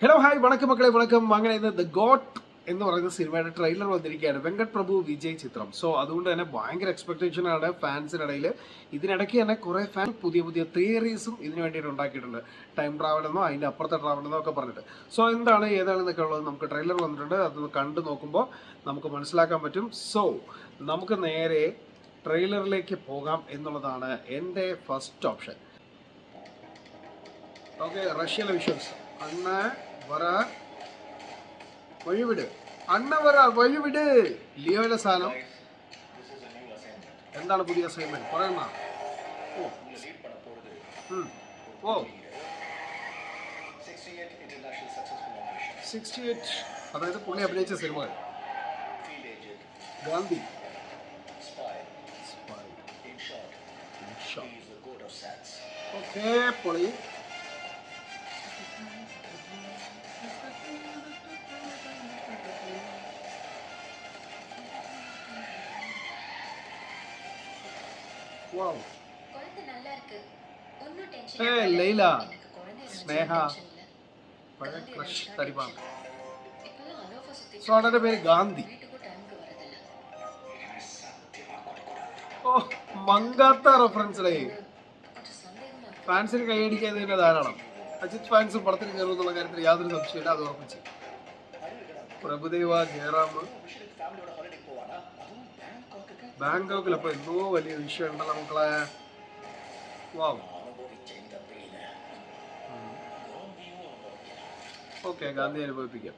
Hello hi വണക്കം മക്കളെ വണക്കം. അങ്ങനെ ഇന്ന് ദ ഗോട്ട് എന്ന് പറയുന്ന സിനിമയുടെ ട്രെയിലർ വന്നിരിക്കുകയാണ്. വെങ്കട് പ്രഭു വിജയ് ചിത്രം. സോ അതുകൊണ്ട് തന്നെ ഭയങ്കര എക്സ്പെക്ടേഷനാണ് ഫാൻസിനിടയിൽ. ഇതിനിടയ്ക്ക് തന്നെ കുറേ ഫാൻ പുതിയ പുതിയ തിയറീസും ഇതിന് വേണ്ടിയിട്ട് ഉണ്ടാക്കിയിട്ടുണ്ട്. ടൈം ട്രാവൽ എന്നോ അതിൻ്റെ അപ്പുറത്തെ ട്രാവൽ എന്നോ ഒക്കെ പറഞ്ഞിട്ട്. സോ എന്താണ് ഏതാണെന്നൊക്കെ ഉള്ളത് നമുക്ക് ട്രെയിലർ വന്നിട്ടുണ്ട്. അത് കണ്ടു നോക്കുമ്പോൾ നമുക്ക് മനസ്സിലാക്കാൻ പറ്റും. സോ നമുക്ക് നേരെ ട്രെയിലറിലേക്ക് പോകാം എന്നുള്ളതാണ് എൻ്റെ ഫസ്റ്റ് ഓപ്ഷൻ. ഓക്കെ, റഷ്യയിലെ വിഷ്വൽസ്. അണ്ണ വര വഴിവിട്, അണ്ണ വര വഴിവിട്. ലിയോയിലെ സാധനം എന്താണ് പുതിയ അസൈൻമെന്റ് പറയുന്ന? ഓ 68, അതായത് പുള്ളി അഭിനയിച്ച സിനിമകൾ. ഗാന്ധി, ഓക്കെ പൊളി. Wow. Hey, Leila. സ്നേഹ പഴയ ക്രഷ് തരിപ്പാണ്. സോ അവരുടെ പേര് ഗാന്ധി. ഓ, മങ്കാത്ത റെഫറൻസിലേ ഫാൻസിന് കൈയടിക്കാൻ ധാരാളം. അജിത് ഫാൻസ് പടത്തിന് കയറും എന്നുള്ള കാര്യത്തിൽ യാതൊരു സംശയമില്ല. അത് ഉറപ്പിച്ച് പ്രഭുദേവ, ജയറാം ബാങ്കോക്കിൽ. അപ്പോൾ എന്തോ വലിയ വിഷയം ഉണ്ടല്ലോ മക്കളെ. വാവ്. ഓക്കെ, ഗാന്ധി അനുഭവിപ്പിക്കാം.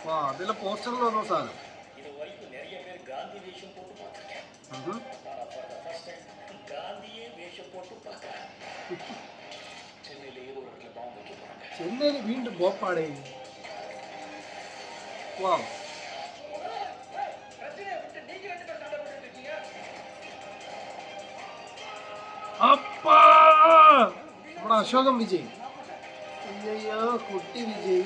വാ, അതിലെ പോസ്റ്ററിൽ വന്ന സാധനം. ചെന്നൈയിൽ വീണ്ടും ബോപ്പാടേ. വാ, അപ്പാ നമ്മുടെ അശോകം വിജയ്. അയ്യോ കുട്ടി വിജയ്.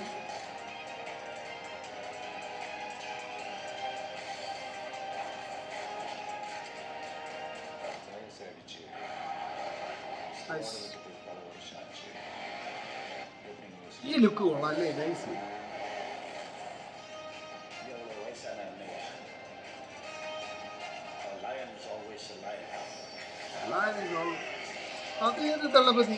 ഈ ലുക്ക് കൊള്ളാം അല്ലേ? നൈസ്. അതേത് തളപതി.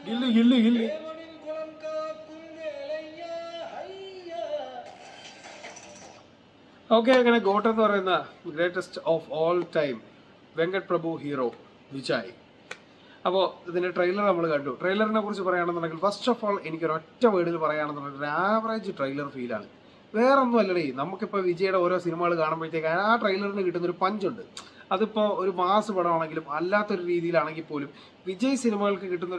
ഗില്ലി ഗില്ലി ഗില്ലി. ഓക്കെ, അങ്ങനെ ഗോട്ട് എന്ന് പറയുന്ന greatest of all time Venkat Prabhu hero Vijay. അപ്പോൾ ഇതിൻ്റെ ട്രെയിലർ നമ്മൾ കണ്ടു. ട്രെയിലറിനെ കുറിച്ച് പറയുകയാണെന്നുണ്ടെങ്കിൽ ഫസ്റ്റ് ഓഫ് ഓൾ എനിക്കൊരു ഒറ്റ വേർഡിൽ പറയുകയാണെന്നുണ്ടെങ്കിൽ ഒരു ആവറേജ് ട്രെയിലർ ഫീലാണ്. വേറൊന്നും അല്ലടേ. നമുക്കിപ്പോൾ വിജയുടെ ഓരോ സിനിമകൾ കാണുമ്പോഴത്തേക്ക് ആ ട്രെയിലറിന് കിട്ടുന്നൊരു പഞ്ചുണ്ട്. അതിപ്പോൾ ഒരു മാസ് പടമാണെങ്കിലും അല്ലാത്തൊരു രീതിയിലാണെങ്കിൽ പോലും വിജയ് സിനിമകൾക്ക് കിട്ടുന്ന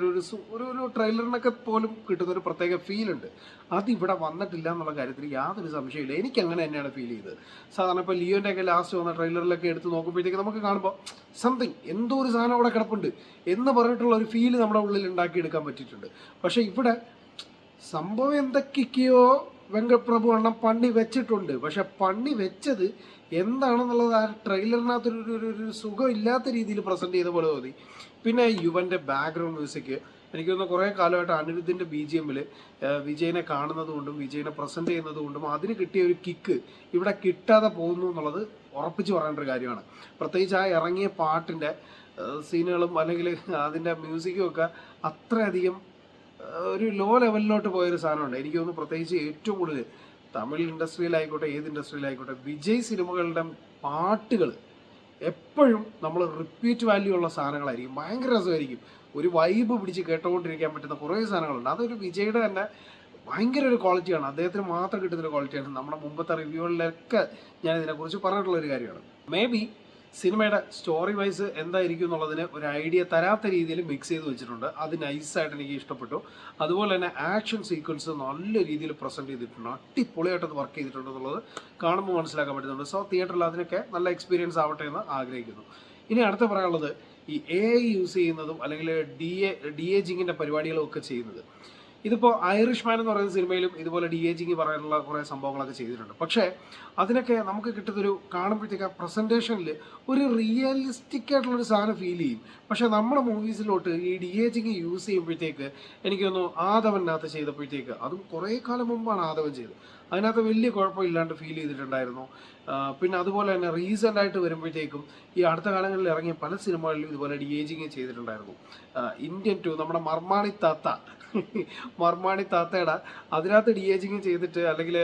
ഒരു ട്രെയിലറിനൊക്കെ പോലും കിട്ടുന്നൊരു പ്രത്യേക ഫീലുണ്ട്. അതിവിടെ വന്നിട്ടില്ല എന്നുള്ള കാര്യത്തിൽ യാതൊരു സംശയമില്ല. എനിക്ക് അങ്ങനെ തന്നെയാണ് ഫീൽ ചെയ്തത്. സാധാരണ ഇപ്പോൾ ലിയോൻ്റെയൊക്കെ ലാസ്റ്റ് വന്ന ട്രെയിലറിലൊക്കെ എടുത്ത് നോക്കുമ്പോഴത്തേക്ക് നമുക്ക് കാണുമ്പോൾ സംതിങ് എന്തോ ഒരു സാധനം അവിടെ കിടപ്പുണ്ട് എന്ന് പറഞ്ഞിട്ടുള്ള ഒരു ഫീല് നമ്മുടെ ഉള്ളിൽ ഉണ്ടാക്കിയെടുക്കാൻ പറ്റിയിട്ടുണ്ട്. പക്ഷേ ഇവിടെ സംഭവം എന്തൊക്കെയോ വെങ്കട് പ്രഭു എണ്ണം പണി വെച്ചിട്ടുണ്ട്. പക്ഷെ പണി വെച്ചത് എന്താണെന്നുള്ളത് ആ ട്രെയിലറിനകത്തൊരു സുഖം ഇല്ലാത്ത രീതിയിൽ പ്രസൻറ്റ് ചെയ്ത പോലെ തോന്നി. പിന്നെ യുവൻ്റെ ബാക്ക്ഗ്രൗണ്ട് മ്യൂസിക് എനിക്ക് തോന്നുന്നു കുറേ കാലമായിട്ട് അനിരുദ്ധിൻ്റെ BGMൽ വിജയനെ കാണുന്നത് കൊണ്ടും വിജയനെ പ്രസൻറ്റ് ചെയ്യുന്നത് കൊണ്ടും അതിന് കിട്ടിയ ഒരു കിക്ക് ഇവിടെ കിട്ടാതെ പോകുന്നു എന്നുള്ളത് ഉറപ്പിച്ച് പറയേണ്ട ഒരു കാര്യമാണ്. പ്രത്യേകിച്ച് ആ ഇറങ്ങിയ പാട്ടിൻ്റെ സീനുകളും അല്ലെങ്കിൽ അതിൻ്റെ മ്യൂസിക്കും ഒക്കെ അത്രയധികം ഒരു ലോ ലെവലിലോട്ട് പോയൊരു സാധനമുണ്ട്. എനിക്ക് തോന്നുന്നു പ്രത്യേകിച്ച് ഏറ്റവും കൂടുതൽ തമിഴ് ഇൻഡസ്ട്രിയിലായിക്കോട്ടെ ഏത് ഇൻഡസ്ട്രിയിലായിക്കോട്ടെ വിജയ് സിനിമകളുടെ പാട്ടുകൾ എപ്പോഴും നമ്മൾ റിപ്പീറ്റ് വാല്യൂ ഉള്ള സാധനങ്ങളായിരിക്കും. ഭയങ്കര രസമായിരിക്കും. ഒരു വൈബ് പിടിച്ച് കേട്ടുകൊണ്ടിരിക്കാൻ പറ്റുന്ന കുറേ സാധനങ്ങളുണ്ട്. അതൊരു വിജയുടെ തന്നെ ഭയങ്കര ഒരു ക്വാളിറ്റിയാണ്. അദ്ദേഹത്തിന് മാത്രം കിട്ടുന്നൊരു ക്വാളിറ്റിയാണ്. നമ്മുടെ മുമ്പത്തെ റിവ്യൂകളിലൊക്കെ ഞാൻ ഇതിനെക്കുറിച്ച് പറഞ്ഞിട്ടുള്ളൊരു കാര്യമാണ്. മേ ബി സിനിമയുടെ സ്റ്റോറി വൈസ് എന്തായിരിക്കും എന്നുള്ളതിന് ഒരു ഐഡിയ തരാത്ത രീതിയിൽ മിക്സ് ചെയ്ത് വെച്ചിട്ടുണ്ട്. അത് നൈസായിട്ട് എനിക്ക് ഇഷ്ടപ്പെട്ടു. അതുപോലെ തന്നെ ആക്ഷൻ സീക്വൻസ് നല്ല രീതിയിൽ പ്രസൻറ്റ് ചെയ്തിട്ടുണ്ട്. അടിപൊളിയായിട്ട് അത് വർക്ക് ചെയ്തിട്ടുണ്ട് എന്നുള്ളത് കാണുമ്പോൾ മനസ്സിലാക്കാൻ പറ്റുന്നുണ്ട്. സോ തിയേറ്ററിൽ അതിനൊക്കെ നല്ല എക്സ്പീരിയൻസ് ആവട്ടെ എന്ന് ആഗ്രഹിക്കുന്നു. ഇനി അടുത്ത പറയാനുള്ളത് ഈ AI യൂസ് ചെയ്യുന്നതും അല്ലെങ്കിൽ ഡി ഏജിങ്ങിൻ്റെ പരിപാടികളും ഒക്കെ ചെയ്യുന്നത്. ഇതിപ്പോൾ ഐറിഷ് മാൻ എന്ന് പറയുന്ന സിനിമയിലും ഇതുപോലെ DAGing പറയാനുള്ള കുറേ സംഭവങ്ങളൊക്കെ ചെയ്തിട്ടുണ്ട്. പക്ഷേ അതിനൊക്കെ നമുക്ക് കിട്ടുന്നൊരു കാണുമ്പോഴത്തേക്ക് ആ പ്രസൻറ്റേഷനിൽ ഒരു റിയലിസ്റ്റിക് ആയിട്ടുള്ളൊരു സാധനം ഫീൽ ചെയ്യും. പക്ഷേ നമ്മുടെ മൂവീസിലോട്ട് ഈ DAGing യൂസ് ചെയ്യുമ്പോഴത്തേക്ക് എനിക്ക് തോന്നുന്നു ആദവനകത്ത് ചെയ്തപ്പോഴത്തേക്ക്, അതും കുറേ കാലം മുമ്പാണ് ആദവൻ ചെയ്തത്, അതിനകത്ത് വലിയ കുഴപ്പമില്ലാണ്ട് ഫീൽ ചെയ്തിട്ടുണ്ടായിരുന്നു. പിന്നെ അതുപോലെ തന്നെ റീസെൻ്റ് ആയിട്ട് വരുമ്പോഴത്തേക്കും ഈ അടുത്ത കാലങ്ങളിൽ ഇറങ്ങിയ പല സിനിമകളിലും ഇതുപോലെ DAGing ചെയ്തിട്ടുണ്ടായിരുന്നു. ഇന്ത്യൻ 2 നമ്മുടെ മർമാണി താത്തയുടെ അതിനകത്ത് DAGing ചെയ്തിട്ട് അല്ലെങ്കിൽ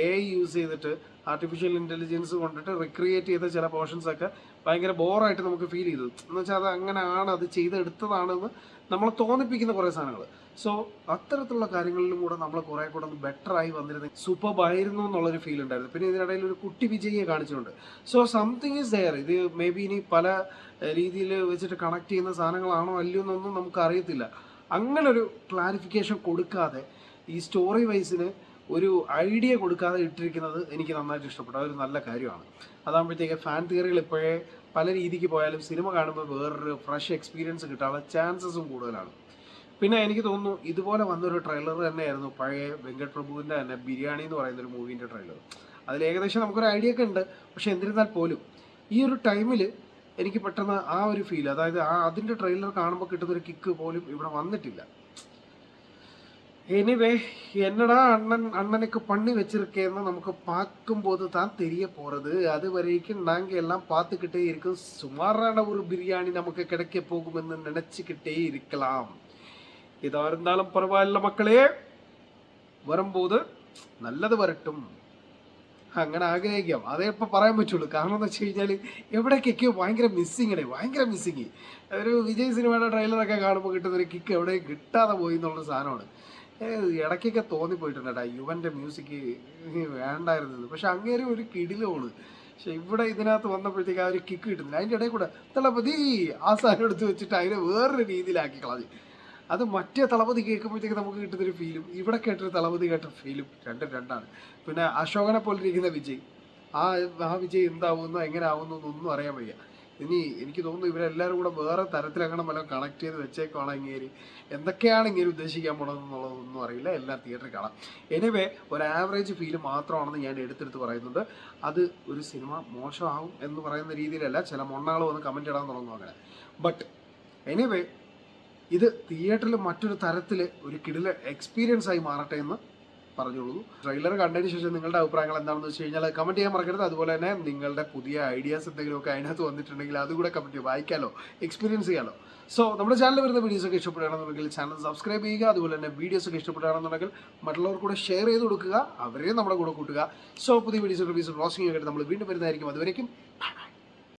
AI യൂസ് ചെയ്തിട്ട് ആർട്ടിഫിഷ്യൽ ഇൻ്റലിജൻസ് കൊണ്ടിട്ട് റിക്രിയേറ്റ് ചെയ്ത ചില പോർഷൻസൊക്കെ ഭയങ്കര ബോറായിട്ട് നമുക്ക് ഫീൽ ചെയ്തു. എന്ന് വെച്ചാൽ അത് അങ്ങനെയാണ്, അത് ചെയ്തെടുത്തതാണെന്ന് നമ്മളെ തോന്നിപ്പിക്കുന്ന കുറേ സാധനങ്ങൾ. സോ അത്തരത്തിലുള്ള കാര്യങ്ങളിലും കൂടെ നമ്മൾ കുറേ കൂടെ ഒന്ന് ബെറ്ററായി വന്നിരുന്നെങ്കിൽ സൂപ്പറായിരുന്നു എന്നുള്ളൊരു ഫീൽ ഉണ്ടായിരുന്നു. പിന്നെ ഇതിനിടയിൽ ഒരു കുട്ടി വിജയിയെ കാണിച്ചിട്ടുണ്ട്. So something is there. ഇത് മേ ബി ഇനി പല രീതിയിൽ വെച്ചിട്ട് കണക്ട് ചെയ്യുന്ന സാധനങ്ങളാണോ അല്ലയോ എന്നൊന്നും നമുക്ക് അറിയത്തില്ല. അങ്ങനൊരു ക്ലാരിഫിക്കേഷൻ കൊടുക്കാതെ ഈ സ്റ്റോറി വൈസിന് ഒരു ഐഡിയ കൊടുക്കാതെ ഇട്ടിരിക്കുന്നത് എനിക്ക് നന്നായിട്ട് ഇഷ്ടപ്പെട്ടു. അതൊരു നല്ല കാര്യമാണ്. അതാകുമ്പോഴത്തേക്ക് ഫാൻ തിയറികൾ ഇപ്പോഴേ പല രീതിക്ക് പോയാലും സിനിമ കാണുമ്പോൾ വേറൊരു ഫ്രഷ് എക്സ്പീരിയൻസ് കിട്ടാനുള്ള ചാൻസസും കൂടുതലാണ്. പിന്നെ എനിക്ക് തോന്നുന്നു ഇതുപോലെ വന്നൊരു ട്രെയിലർ തന്നെയായിരുന്നു പഴയ വെങ്കട് പ്രഭുവിൻ്റെ തന്നെ ബിരിയാണി എന്ന് പറയുന്നൊരു മൂവീൻ്റെ ട്രെയിലർ. അതിൽ ഏകദേശം നമുക്കൊരു ഐഡിയ ഒക്കെ ഉണ്ട്. പക്ഷേ എന്നിരുന്നാൽ പോലും ഈ ഒരു ടൈമിൽ എനിക്ക് പെട്ടെന്ന് ആ ഒരു ഫീൽ, അതായത് അതിൻ്റെ ട്രെയിലർ കാണുമ്പോൾ കിട്ടുന്നൊരു കിക്ക് പോലും ഇവിടെ വന്നിട്ടില്ല. എനിവേ, എന്നടാ അണ്ണനുക്ക് പണി വെച്ചിരിക്കേന്ന് നമുക്ക് பார்க்கும்போது தான் தெரிய போகிறது. அது வரைக்கும் நாங்கள் எல்லாம் பார்த்துக்கிட்டே இருக்கோம். சுமாரான ஒரு பிரியாணி நமக்கு கிடைக்க போகுமெന്ന് நினச்சிக்கிட்டே இருக்கலாம். ഇതാ இருந்தாலும் பரவாயில்ல மக்களே, வரும்போது നല്ലത് വരട്ടും, അങ്ങനെ ആഗ്രഹിക്കാം. അതേ ഇപ്പോൾ പറയാൻ പറ്റുള്ളൂ. കാരണം എന്ന് വെച്ച് കഴിഞ്ഞാൽ എവിടേക്കൊക്കെയോ ഭയങ്കര മിസ്സിങ്. ഒരു വിജയ് സിനിമയുടെ ട്രെയിലറൊക്കെ കാണുമ്പോൾ കിട്ടുന്നൊരു കിക്ക് എവിടെയും കിട്ടാതെ പോയി എന്നുള്ളൊരു സാധനമാണ്. ഇടയ്ക്കൊക്കെ തോന്നിപ്പോയിട്ടുണ്ട് കേട്ടോ, യുവൻ്റെ മ്യൂസിക് വേണ്ടായിരുന്നത്. പക്ഷെ അങ്ങേരെ ഒരു കിടിലാണ്. പക്ഷെ ഇവിടെ ഇതിനകത്ത് വന്നപ്പോഴത്തേക്ക് ആ ഒരു കിക്ക് കിട്ടുന്നില്ല. അതിൻ്റെ ഇടയിൽ കൂടെ തളപതി ആ സാധനം എടുത്ത് വെച്ചിട്ട് അതിനെ വേറൊരു രീതിയിലാക്കി കളഞ്ഞു. അത് മറ്റേ തളപതി കേൾക്കുമ്പോഴത്തേക്ക് നമുക്ക് കിട്ടുന്നൊരു ഫീലും ഇവിടെ കേട്ടൊരു തളപതി കേട്ട ഫീലും രണ്ടാണ്. പിന്നെ അശോകനെ പോലെ ഇരിക്കുന്ന വിജയ്, ആ വിജയ് എന്താവുന്നു എങ്ങനെ ആവുന്നു എന്നൊന്നും അറിയാൻ വയ്യ. ഇനി എനിക്ക് തോന്നുന്നു ഇവരെല്ലാവരും കൂടെ വേറെ തരത്തിലങ്ങനെ വല്ലതും കണക്ട് ചെയ്ത് വെച്ചേക്കുവാണെങ്കിൽ എന്തൊക്കെയാണ് ഇങ്ങനെ ഉദ്ദേശിക്കാൻ പോകണമെന്നുള്ളതൊന്നും അറിയില്ല. എല്ലാം തിയേറ്ററിൽ കാണാം. എനിവേ, ഒരു ആവറേജ് ഫീല് മാത്രമാണെന്ന് ഞാൻ എടുത്തെടുത്ത് പറയുന്നുണ്ട്. അത് ഒരു സിനിമ മോശമാവും എന്ന് പറയുന്ന രീതിയിലല്ല. ചില മൊണ്ണാൾ വന്ന് കമൻറ്റ് ഇടാൻ തുടങ്ങും അങ്ങനെ. ബട്ട് എനിവേ, ഇത് തിയേറ്ററിൽ മറ്റൊരു തരത്തിൽ ഒരു കിടില എക്സ്പീരിയൻസ് ആയി മാറട്ടെ എന്ന് പറഞ്ഞോളൂ. ട്രെയിലർ കണ്ടതിന് ശേഷം നിങ്ങളുടെ അഭിപ്രായങ്ങൾ എന്താണെന്ന് വെച്ച് കഴിഞ്ഞാൽ കമൻറ്റ് ചെയ്യാൻ മറക്കരുത്. അതുപോലെ തന്നെ നിങ്ങളുടെ പുതിയ ഐഡിയാസ് എന്തെങ്കിലുമൊക്കെ അതിനകത്ത് വന്നിട്ടുണ്ടെങ്കിൽ അതുകൂടെ കമൻറ്റ് ചെയ്യും, വായിക്കാമല്ലോ, എക്സ്പീരിയൻസ് ചെയ്യാമല്ലോ. സോ നമ്മുടെ ചാനലിൽ വരുന്ന വീഡിയോസൊക്കെ ഇഷ്ടപ്പെടുകയാണെന്നുണ്ടെങ്കിൽ ചാനൽ സബ്സ്ക്രൈബ് ചെയ്യുക. അതുപോലെ തന്നെ വീഡിയോസൊക്കെ ഇഷ്ടപ്പെടുകയാണെന്നുണ്ടെങ്കിൽ മറ്റുള്ളവർ കൂടെ ഷെയർ ചെയ്ത് കൊടുക്കുക, അവരെയും നമ്മുടെ കൂടെ കൂട്ടുക. സോ പുതിയ വീഡിയോസ് റിവ്യൂസ് ക്ലോസിംഗ് ആയിട്ട് നമ്മൾ വീണ്ടും വരുന്നതായിരിക്കും. അതുവരേക്കും